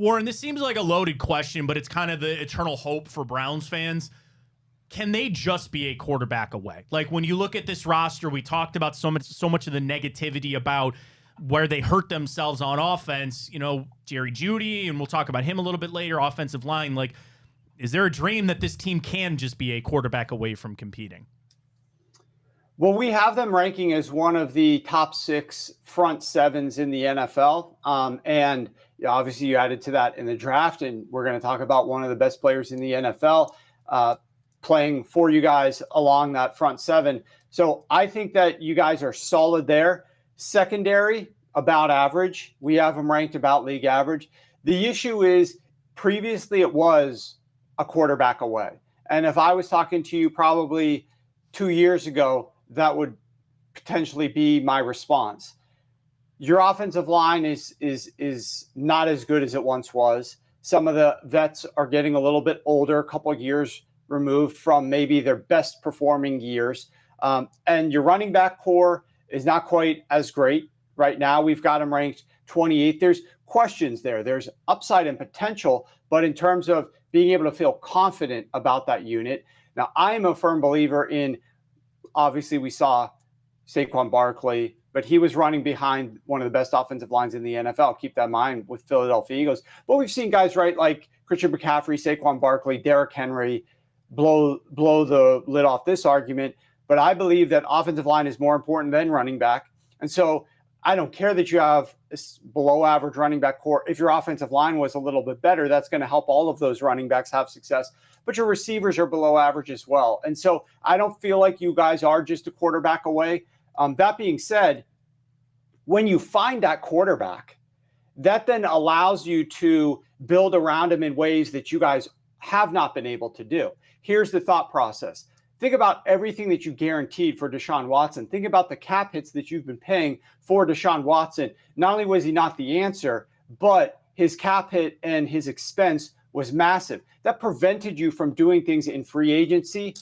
Warren, this seems like a loaded question, but it's kind of the eternal hope for Browns fans. Can they just be a quarterback away? Like when you look at this roster, we talked about so much of the negativity about where they hurt themselves on offense. You know, Jerry Jeudy, and we'll talk about him a little bit later, offensive line. Like, is there a dream that this team can just be a quarterback away from competing? Well, we have them ranking as one of the top 6 front sevens in the NFL. And obviously you added to that in the draft, and we're going to talk about one of the best players in the NFL playing for you guys along that front 7. So I think that you guys are solid there. Secondary, about average. We have them ranked about league average. The issue is previously it was a quarterback away. And if I was talking to you probably 2 years ago, that would potentially be my response. Your offensive line is not as good as it once was. Some of the vets are getting a little bit older, a couple of years removed from maybe their best performing years. And your running back core is not quite as great right now. We've got them ranked 28th. There's questions there. There's upside and potential, but in terms of being able to feel confident about that unit. Now, I am a firm believer in, obviously we saw Saquon Barkley, but he was running behind one of the best offensive lines in the NFL. Keep that in mind with Philadelphia Eagles. But we've seen guys, right, like Christian McCaffrey, Saquon Barkley, Derrick Henry blow the lid off this argument. But I believe that offensive line is more important than running back. And so I don't care that you have a below average running back core. If your offensive line was a little bit better, that's going to help all of those running backs have success. But your receivers are below average as well. And so I don't feel like you guys are just a quarterback away. That being said, when you find that quarterback, that then allows you to build around him in ways that you guys have not been able to do. Here's the thought process. Think about everything that you guaranteed for Deshaun Watson. Think about the cap hits that you've been paying for Deshaun Watson. Not only was he not the answer, but his cap hit and his expense was massive. That prevented you from doing things in free agency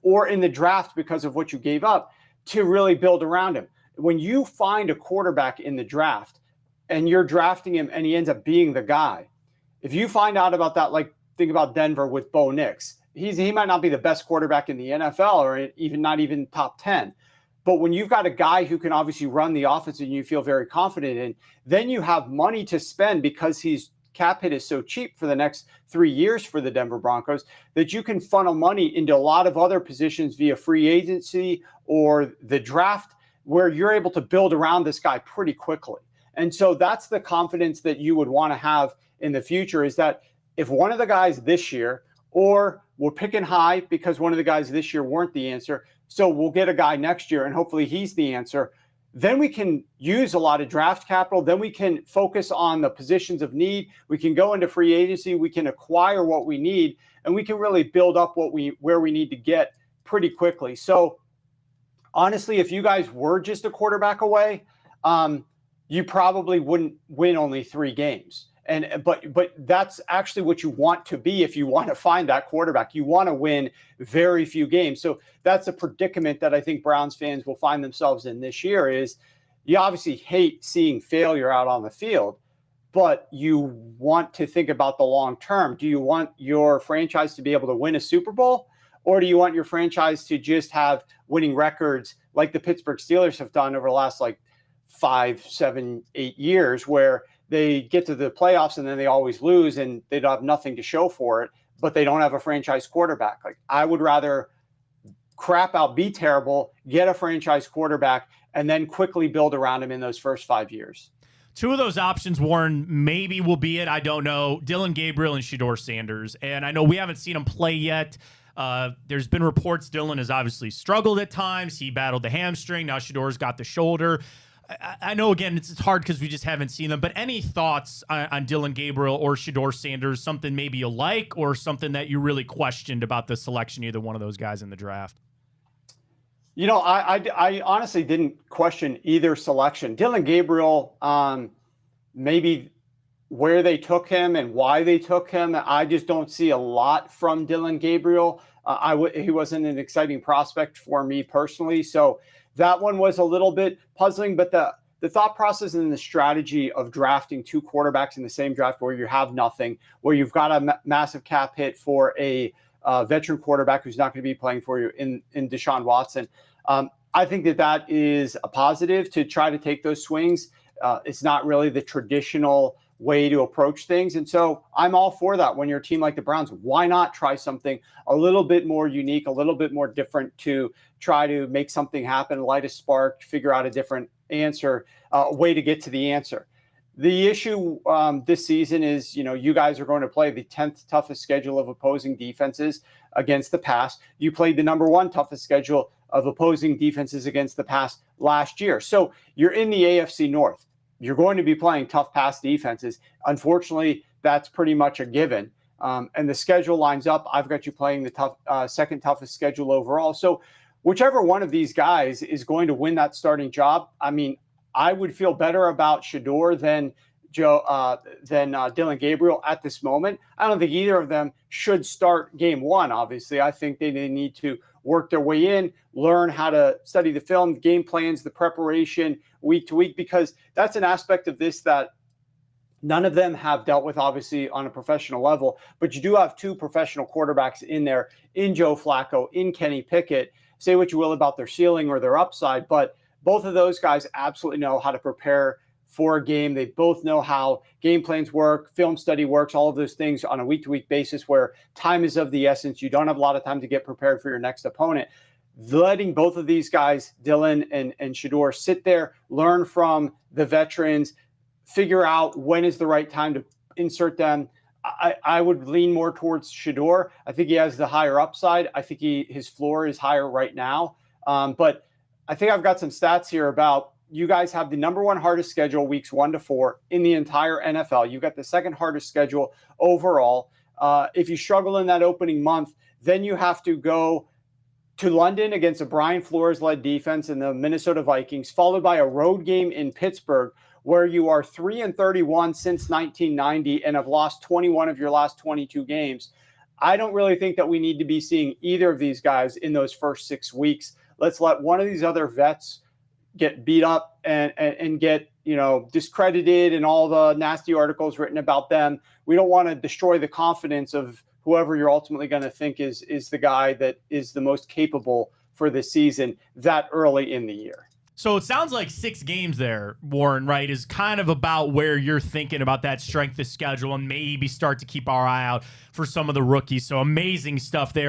or in the draft because of what you gave up to really build around him. When you find a quarterback in the draft and you're drafting him and he ends up being the guy, if you find out about that, like think about Denver with Bo Nix. He might not be the best quarterback in the NFL or even not even top 10. But when you've got a guy who can obviously run the offense and you feel very confident in, then you have money to spend because his cap hit is so cheap for the next 3 years for the Denver Broncos that you can funnel money into a lot of other positions via free agency or the draft where you're able to build around this guy pretty quickly. And so that's the confidence that you would want to have in the future, is that if one of the guys this year, or we're picking high because one of the guys this year weren't the answer, so we'll get a guy next year and hopefully he's the answer, then we can use a lot of draft capital. Then we can focus on the positions of need. We can go into free agency. We can acquire what we need, and we can really build up where we need to get pretty quickly. So honestly, if you guys were just a quarterback away, you probably wouldn't win only 3 games. But that's actually what you want to be if you want to find that quarterback. You want to win very few games. So that's a predicament that I think Browns fans will find themselves in this year. Is you obviously hate seeing failure out on the field, but you want to think about the long term. Do you want your franchise to be able to win a Super Bowl, or do you want your franchise to just have winning records like the Pittsburgh Steelers have done over the last 5, 7, 8 years, where they get to the playoffs and then they always lose and they don't have nothing to show for it, but they don't have a franchise quarterback? I would rather crap out, be terrible, get a franchise quarterback, and then quickly build around him in those first 5 years. 2 of those options, Warren, maybe will be it. I don't know. Dylan Gabriel and Shedeur Sanders. And I know we haven't seen him play yet. There's been reports Dylan has obviously struggled at times. He battled the hamstring. Now Shedor's got the shoulder. I know, again, it's hard because we just haven't seen them, but any thoughts on Dylan Gabriel or Shedeur Sanders, something maybe you like or something that you really questioned about the selection, either one of those guys in the draft? I honestly didn't question either selection. Dylan Gabriel, maybe where they took him and why they took him, I just don't see a lot from Dylan Gabriel. He wasn't an exciting prospect for me personally, so that one was a little bit puzzling. But the thought process and the strategy of drafting 2 quarterbacks in the same draft where you have nothing, where you've got a massive cap hit for a veteran quarterback who's not going to be playing for you in Deshaun Watson. I think that is a positive to try to take those swings. It's not really the traditional way to approach things. And so I'm all for that. When you're a team like the Browns, why not try something a little bit more unique, a little bit more different to try to make something happen, light a spark, figure out a different answer, way to get to the answer. The issue this season is, you guys are going to play the 10th toughest schedule of opposing defenses against the pass. You played the number 1 toughest schedule of opposing defenses against the pass last year. So you're in the AFC North. You're going to be playing tough pass defenses. Unfortunately, that's pretty much a given. And the schedule lines up. I've got you playing the second toughest schedule overall. So whichever one of these guys is going to win that starting job, I mean, I would feel better about Shedeur than Dillon Gabriel at this moment. I don't think either of them should start game 1. Obviously, I think they need to work their way in, learn how to study the film, game plans, the preparation week to week, because that's an aspect of this that none of them have dealt with, obviously, on a professional level. But you do have 2 professional quarterbacks in there, in Joe Flacco, in Kenny Pickett. Say what you will about their ceiling or their upside, but both of those guys absolutely know how to prepare for a game. They both know how game plans work, film study works, all of those things on a week-to-week basis where time is of the essence. You don't have a lot of time to get prepared for your next opponent. Letting both of these guys, Dillon and Shedeur, sit there, learn from the veterans, figure out when is the right time to insert them. I would lean more towards Shedeur. I think he has the higher upside. I think his floor is higher right now. But I think I've got some stats here about you guys have the number 1 hardest schedule weeks 1 to 4 in the entire NFL. You've got the second hardest schedule overall. If you struggle in that opening month, then you have to go to London against a Brian Flores-led defense and the Minnesota Vikings, followed by a road game in Pittsburgh, where you are 3-31 since 1990 and have lost 21 of your last 22 games. I don't really think that we need to be seeing either of these guys in those first 6 weeks. Let's let one of these other vets get beat up and get, discredited and all the nasty articles written about them. We don't want to destroy the confidence of whoever you're ultimately going to think is the guy that is the most capable for this season that early in the year. So it sounds like 6 games there, Warren, right, is kind of about where you're thinking about that strength of schedule and maybe start to keep our eye out for some of the rookies. So amazing stuff there.